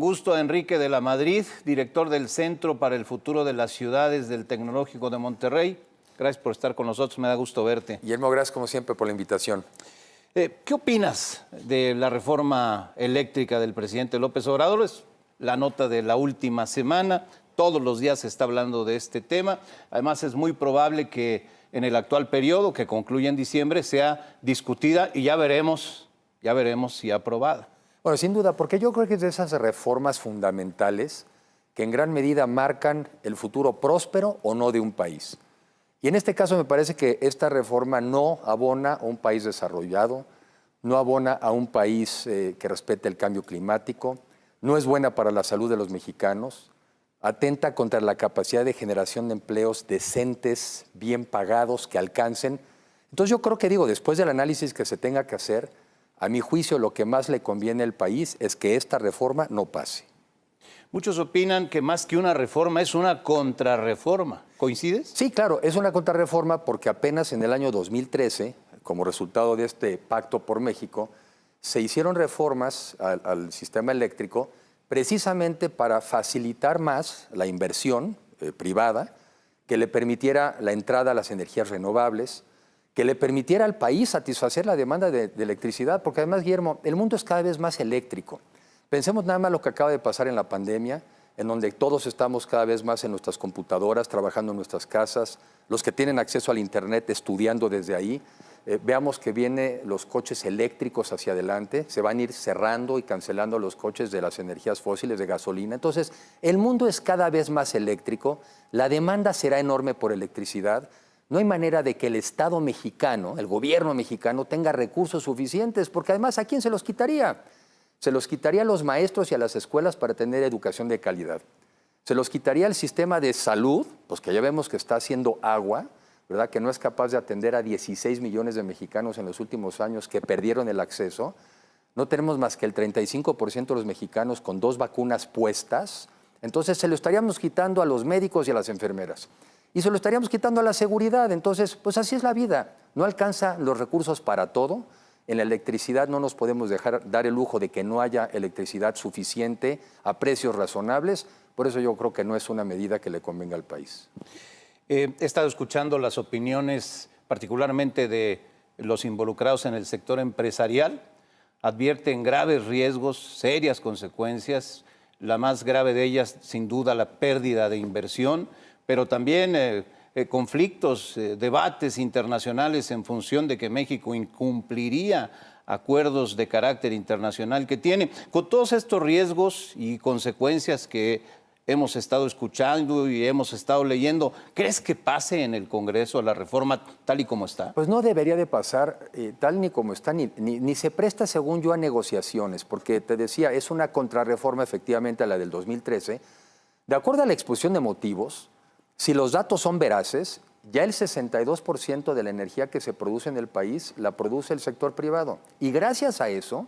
Gusto a Enrique de la Madrid, director del Centro para el Futuro de las Ciudades del Tecnológico de Monterrey. Gracias por estar con nosotros, me da gusto verte. Guillermo, gracias como siempre por la invitación. ¿Qué opinas de la reforma eléctrica del presidente López Obrador? Es la nota de la última semana, todos los días se está hablando de este tema. Además, es muy probable que en el actual periodo, que concluye en diciembre, sea discutida y ya veremos si aprobada. Bueno, sin duda, porque yo creo que es de esas reformas fundamentales que en gran medida marcan el futuro próspero o no de un país. Y en este caso me parece que esta reforma no abona a un país desarrollado, no abona a un país que respete el cambio climático, no es buena para la salud de los mexicanos, atenta contra la capacidad de generación de empleos decentes, bien pagados, que alcancen. Entonces yo creo que, después del análisis que se tenga que hacer, a mi juicio lo que más le conviene al país es que esta reforma no pase. Muchos opinan que más que una reforma es una contrarreforma. ¿Coincides? Sí, claro, es una contrarreforma porque apenas en el año 2013, como resultado de este Pacto por México, se hicieron reformas al sistema eléctrico precisamente para facilitar más la inversión privada, que le permitiera la entrada a las energías renovables, que le permitiera al país satisfacer la demanda de electricidad, porque además, Guillermo, el mundo es cada vez más eléctrico. Pensemos nada más lo que acaba de pasar en la pandemia, en donde todos estamos cada vez más en nuestras computadoras, trabajando en nuestras casas, los que tienen acceso al Internet estudiando desde ahí. Veamos que vienen los coches eléctricos hacia adelante, se van a ir cerrando y cancelando los coches de las energías fósiles de gasolina. Entonces, el mundo es cada vez más eléctrico, la demanda será enorme por electricidad. No hay manera de que el Estado mexicano, el gobierno mexicano, tenga recursos suficientes, porque además, ¿a quién se los quitaría? Se los quitaría a los maestros y a las escuelas para tener educación de calidad. Se los quitaría al sistema de salud, pues que ya vemos que está haciendo agua, ¿verdad? Que no es capaz de atender a 16 millones de mexicanos en los últimos años que perdieron el acceso. No tenemos más que el 35% de los mexicanos con 2 vacunas puestas. Entonces se lo estaríamos quitando a los médicos y a las enfermeras. Y se lo estaríamos quitando a la seguridad. Entonces, pues así es la vida. No alcanza los recursos para todo. En la electricidad no nos podemos dar el lujo de que no haya electricidad suficiente a precios razonables. Por eso yo creo que no es una medida que le convenga al país. He estado escuchando las opiniones, particularmente de los involucrados en el sector empresarial. Advierten graves riesgos, serias consecuencias. La más grave de ellas, sin duda, la pérdida de inversión, pero también conflictos, debates internacionales en función de que México incumpliría acuerdos de carácter internacional que tiene. Con todos estos riesgos y consecuencias que hemos estado escuchando y hemos estado leyendo, ¿crees que pase en el Congreso la reforma tal y como está? Pues no debería de pasar tal ni como está, ni se presta, según yo, a negociaciones, porque te decía, es una contrarreforma efectivamente a la del 2013. De acuerdo a la exposición de motivos, si los datos son veraces, ya el 62% de la energía que se produce en el país la produce el sector privado. Y gracias a eso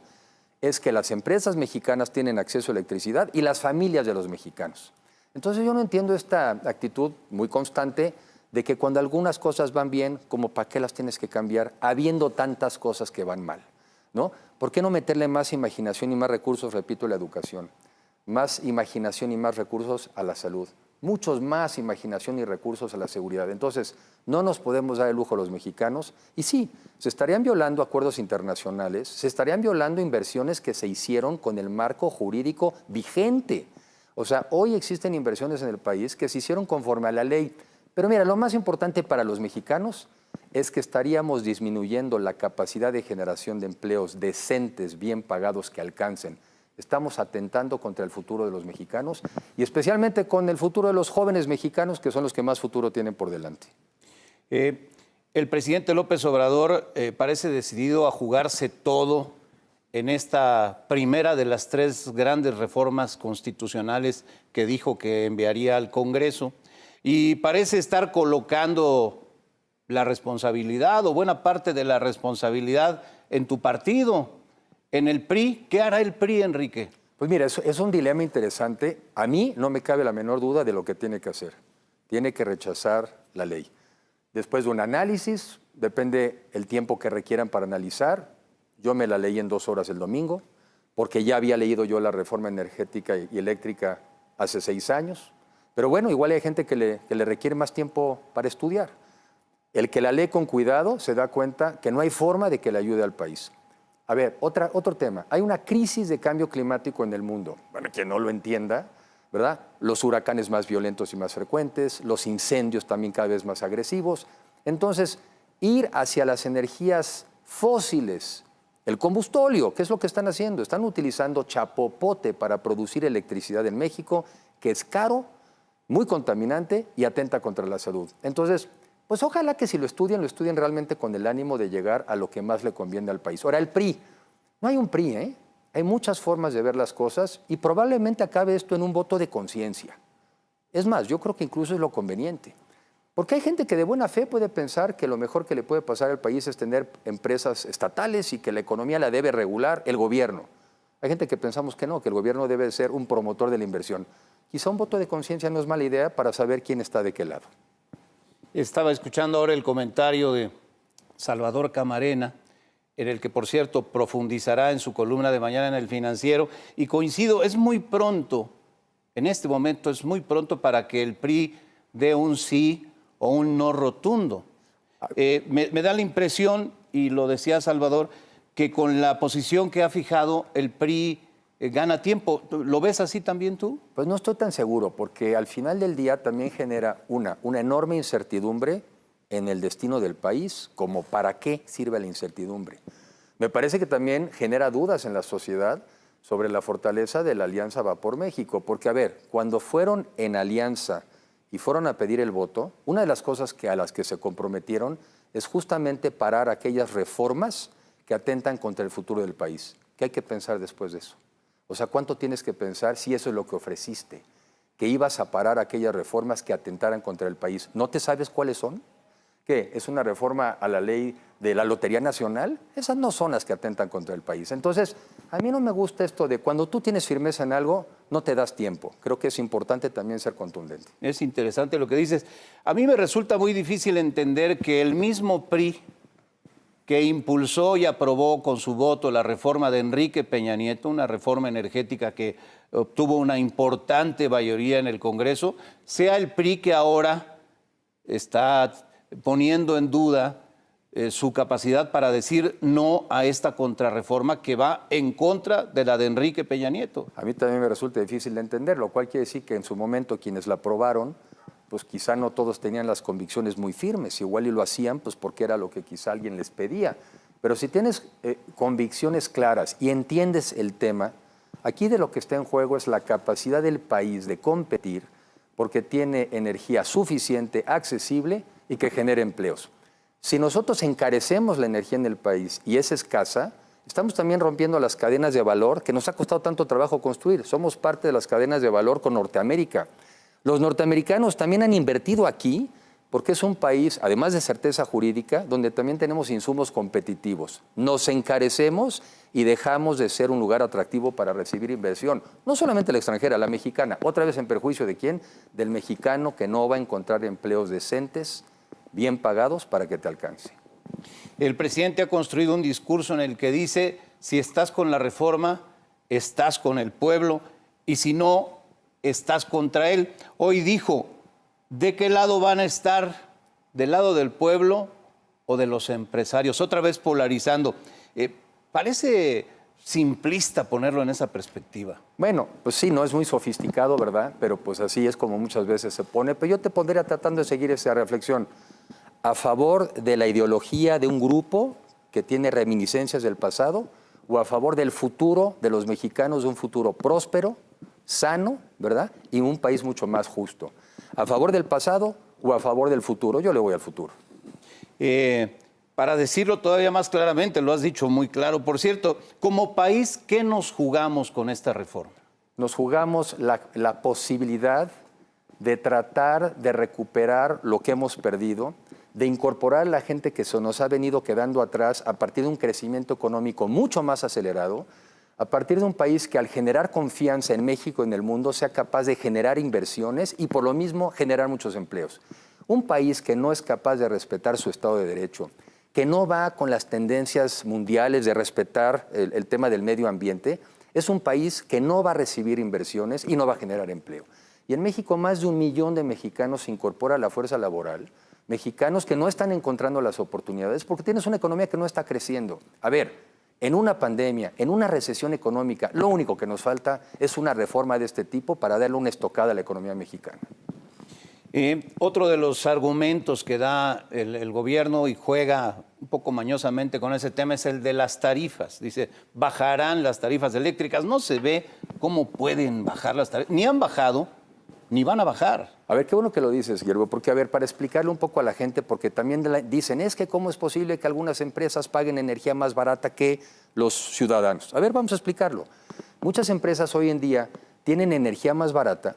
es que las empresas mexicanas tienen acceso a electricidad y las familias de los mexicanos. Entonces yo no entiendo esta actitud muy constante de que cuando algunas cosas van bien, como para qué las tienes que cambiar, habiendo tantas cosas que van mal, ¿no? ¿Por qué no meterle más imaginación y más recursos, repito, a la educación? Más imaginación y más recursos a la salud. Muchos más imaginación y recursos a la seguridad. Entonces, no nos podemos dar el lujo a los mexicanos. Y sí, se estarían violando acuerdos internacionales, se estarían violando inversiones que se hicieron con el marco jurídico vigente. O sea, hoy existen inversiones en el país que se hicieron conforme a la ley. Pero mira, lo más importante para los mexicanos es que estaríamos disminuyendo la capacidad de generación de empleos decentes, bien pagados, que alcancen. Estamos atentando contra el futuro de los mexicanos y especialmente con el futuro de los jóvenes mexicanos, que son los que más futuro tienen por delante. El presidente López Obrador parece decidido a jugarse todo en esta primera de las 3 grandes reformas constitucionales que dijo que enviaría al Congreso y parece estar colocando la responsabilidad o buena parte de la responsabilidad en tu partido. En el PRI, ¿qué hará el PRI, Enrique? Pues mira, es un dilema interesante. A mí no me cabe la menor duda de lo que tiene que hacer. Tiene que rechazar la ley. Después de un análisis, depende el tiempo que requieran para analizar. Yo me la leí en 2 horas el domingo. porque ya había leído yo la reforma energética y eléctrica hace 6 años. Pero bueno, igual hay gente que le requiere más tiempo para estudiar. El que la lee con cuidado se da cuenta que no hay forma de que le ayude al país. A ver, otro tema. Hay una crisis de cambio climático en el mundo. Bueno, quien no lo entienda, ¿verdad? Los huracanes más violentos y más frecuentes, los incendios también cada vez más agresivos. Entonces, ir hacia las energías fósiles, el combustóleo, ¿qué es lo que están haciendo? Están utilizando chapopote para producir electricidad en México, que es caro, muy contaminante y atenta contra la salud. Entonces, pues ojalá que si lo estudien realmente con el ánimo de llegar a lo que más le conviene al país. Ahora, el PRI, no hay un PRI, ¿eh? Hay muchas formas de ver las cosas y probablemente acabe esto en un voto de conciencia. Es más, yo creo que incluso es lo conveniente. Porque hay gente que de buena fe puede pensar que lo mejor que le puede pasar al país es tener empresas estatales y que la economía la debe regular el gobierno. Hay gente que pensamos que no, que el gobierno debe ser un promotor de la inversión. Quizá un voto de conciencia no es mala idea para saber quién está de qué lado. Estaba escuchando ahora el comentario de Salvador Camarena, en el que, por cierto, profundizará en su columna de mañana en El Financiero. Y coincido, es muy pronto, en este momento es muy pronto para que el PRI dé un sí o un no rotundo. Me da la impresión, y lo decía Salvador, que con la posición que ha fijado el PRI gana tiempo. ¿Lo ves así también tú? Pues no estoy tan seguro, porque al final del día también genera una enorme incertidumbre en el destino del país, como para qué sirve la incertidumbre. Me parece que también genera dudas en la sociedad sobre la fortaleza de la Alianza Va por México, porque a ver, cuando fueron en alianza y fueron a pedir el voto, una de las cosas a las que se comprometieron es justamente parar aquellas reformas que atentan contra el futuro del país. ¿Qué hay que pensar después de eso? O sea, ¿cuánto tienes que pensar si eso es lo que ofreciste? Que ibas a parar aquellas reformas que atentaran contra el país. ¿No te sabes cuáles son? ¿Qué? ¿Es una reforma a la ley de la Lotería Nacional? Esas no son las que atentan contra el país. Entonces, a mí no me gusta esto de cuando tú tienes firmeza en algo, no te das tiempo. Creo que es importante también ser contundente. Es interesante lo que dices. A mí me resulta muy difícil entender que el mismo PRI que impulsó y aprobó con su voto la reforma de Enrique Peña Nieto, una reforma energética que obtuvo una importante mayoría en el Congreso, sea el PRI que ahora está poniendo en duda su capacidad para decir no a esta contrarreforma que va en contra de la de Enrique Peña Nieto. A mí también me resulta difícil de entender, lo cual quiere decir que en su momento quienes la aprobaron, pues quizá no todos tenían las convicciones muy firmes, igual y lo hacían pues porque era lo que quizá alguien les pedía. Pero si tienes convicciones claras y entiendes el tema, aquí de lo que está en juego es la capacidad del país de competir porque tiene energía suficiente, accesible y que genere empleos. Si nosotros encarecemos la energía en el país y es escasa, estamos también rompiendo las cadenas de valor que nos ha costado tanto trabajo construir. Somos parte de las cadenas de valor con Norteamérica. Los norteamericanos también han invertido aquí porque es un país, además de certeza jurídica, donde también tenemos insumos competitivos. Nos encarecemos y dejamos de ser un lugar atractivo para recibir inversión. No solamente la extranjera, la mexicana. Otra vez en perjuicio ¿de quién? Del mexicano que no va a encontrar empleos decentes, bien pagados para que te alcance. El presidente ha construido un discurso en el que dice, si estás con la reforma, estás con el pueblo, y si no, estás contra él. Hoy dijo, ¿de qué lado van a estar? ¿Del lado del pueblo o de los empresarios? Otra vez polarizando. Parece simplista ponerlo en esa perspectiva. Bueno, pues sí, no es muy sofisticado, ¿verdad? Pero pues así es como muchas veces se pone. Pero yo te pondría tratando de seguir esa reflexión. ¿A favor de la ideología de un grupo que tiene reminiscencias del pasado o a favor del futuro de los mexicanos, de un futuro próspero, sano, ¿verdad? Y un país mucho más justo. ¿A favor del pasado o a favor del futuro? Yo le voy al futuro. Para decirlo todavía más claramente, lo has dicho muy claro. Por cierto, como país, ¿qué nos jugamos con esta reforma? Nos jugamos la posibilidad de tratar de recuperar lo que hemos perdido, de incorporar a la gente que se nos ha venido quedando atrás a partir de un crecimiento económico mucho más acelerado, a partir de un país que al generar confianza en México y en el mundo sea capaz de generar inversiones y por lo mismo generar muchos empleos. Un país que no es capaz de respetar su Estado de Derecho, que no va con las tendencias mundiales de respetar el tema del medio ambiente, Es un país que no va a recibir inversiones y no va a generar empleo. Y en México más de 1 millón de mexicanos se incorpora a la fuerza laboral, mexicanos que no están encontrando las oportunidades porque tienes una economía que no está creciendo. A ver, en una pandemia, en una recesión económica, lo único que nos falta es una reforma de este tipo para darle una estocada a la economía mexicana. Otro de los argumentos que da el gobierno y juega un poco mañosamente con ese tema es el de las tarifas. Dice, bajarán las tarifas eléctricas. No se ve cómo pueden bajar las tarifas. Ni han bajado, ni van a bajar. A ver, qué bueno que lo dices, Guillermo, porque a ver, para explicarle un poco a la gente, porque también dicen, es que cómo es posible que algunas empresas paguen energía más barata que los ciudadanos. A ver, vamos a explicarlo. Muchas empresas hoy en día tienen energía más barata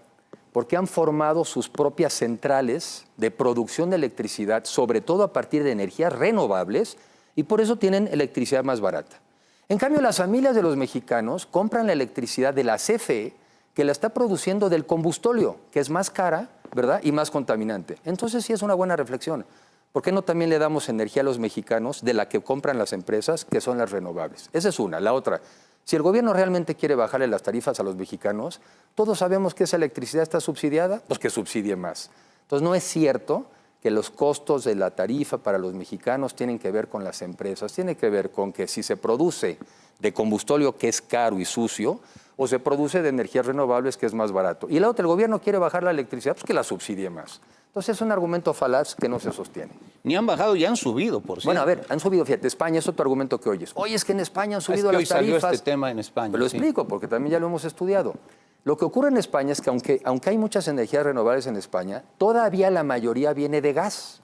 porque han formado sus propias centrales de producción de electricidad, sobre todo a partir de energías renovables, y por eso tienen electricidad más barata. En cambio, las familias de los mexicanos compran la electricidad de la CFE, que la está produciendo del combustóleo, que es más cara, ¿verdad? Y más contaminante. Entonces sí es una buena reflexión. ¿Por qué no también le damos energía a los mexicanos de la que compran las empresas, que son las renovables? Esa es una. La otra, si el gobierno realmente quiere bajarle las tarifas a los mexicanos, todos sabemos que esa electricidad está subsidiada, pues que subsidie más. Entonces no es cierto que los costos de la tarifa para los mexicanos tienen que ver con las empresas, tiene que ver con que si se produce de combustóleo que es caro y sucio, o se produce de energías renovables que es más barato. Y la otra, el gobierno quiere bajar la electricidad, pues que la subsidie más. Entonces es un argumento falaz que no se sostiene. Ni han bajado, ya han subido, por cierto. Bueno, a ver, han subido, fíjate, España es otro argumento que oyes. Oye, es que en España han subido Es que las tarifas. hoy salió este tema en España. Pero lo sí. explico, porque también ya lo hemos estudiado. Lo que ocurre en España es que aunque hay muchas energías renovables en España, todavía la mayoría viene de gas.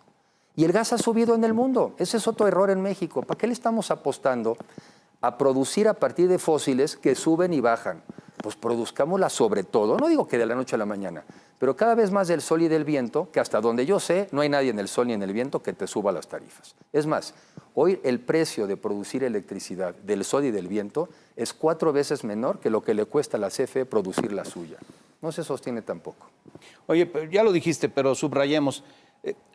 Y el gas ha subido en el mundo. Ese es otro error en México. ¿Para qué le estamos apostando a producir a partir de fósiles que suben y bajan? Pues produzcámosla sobre todo, no digo que de la noche a la mañana, pero cada vez más del sol y del viento, que hasta donde yo sé, no hay nadie en el sol ni en el viento que te suba las tarifas. Es más, hoy el precio de producir electricidad del sol y del viento es 4 veces menor que lo que le cuesta a la CFE producir la suya. No se sostiene tampoco. Oye, pero ya lo dijiste, pero subrayemos.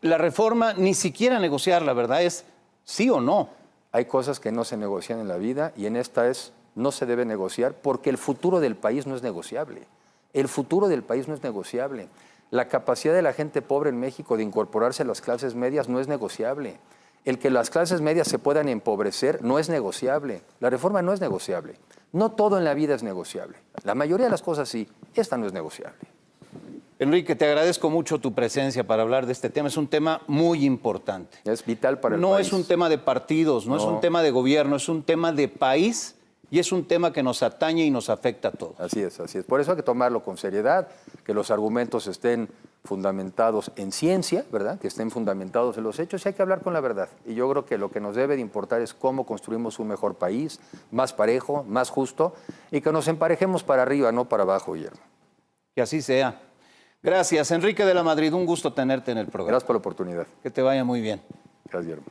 La reforma ni siquiera negociarla, ¿verdad? Es sí o no. Hay cosas que no se negocian en la vida y en esta no se debe negociar porque el futuro del país no es negociable. El futuro del país no es negociable. La capacidad de la gente pobre en México de incorporarse a las clases medias no es negociable. El que las clases medias se puedan empobrecer no es negociable. La reforma no es negociable. No todo en la vida es negociable. La mayoría de las cosas sí. Esta no es negociable. Enrique, te agradezco mucho tu presencia para hablar de este tema. Es un tema muy importante. Es vital para el No país. es un tema de partidos, no es un tema de gobierno, es un tema de país y es un tema que nos atañe y nos afecta a todos. Así es, así es. Por eso hay que tomarlo con seriedad, que los argumentos estén fundamentados en ciencia, ¿verdad? Que estén fundamentados en los hechos y hay que hablar con la verdad. Y yo creo que lo que nos debe de importar es cómo construimos un mejor país, más parejo, más justo y que nos emparejemos para arriba, no para abajo, Guillermo. Que así sea. Gracias, Enrique de la Madrid. Un gusto tenerte en el programa. Gracias por la oportunidad. Que te vaya muy bien. Gracias, Guillermo.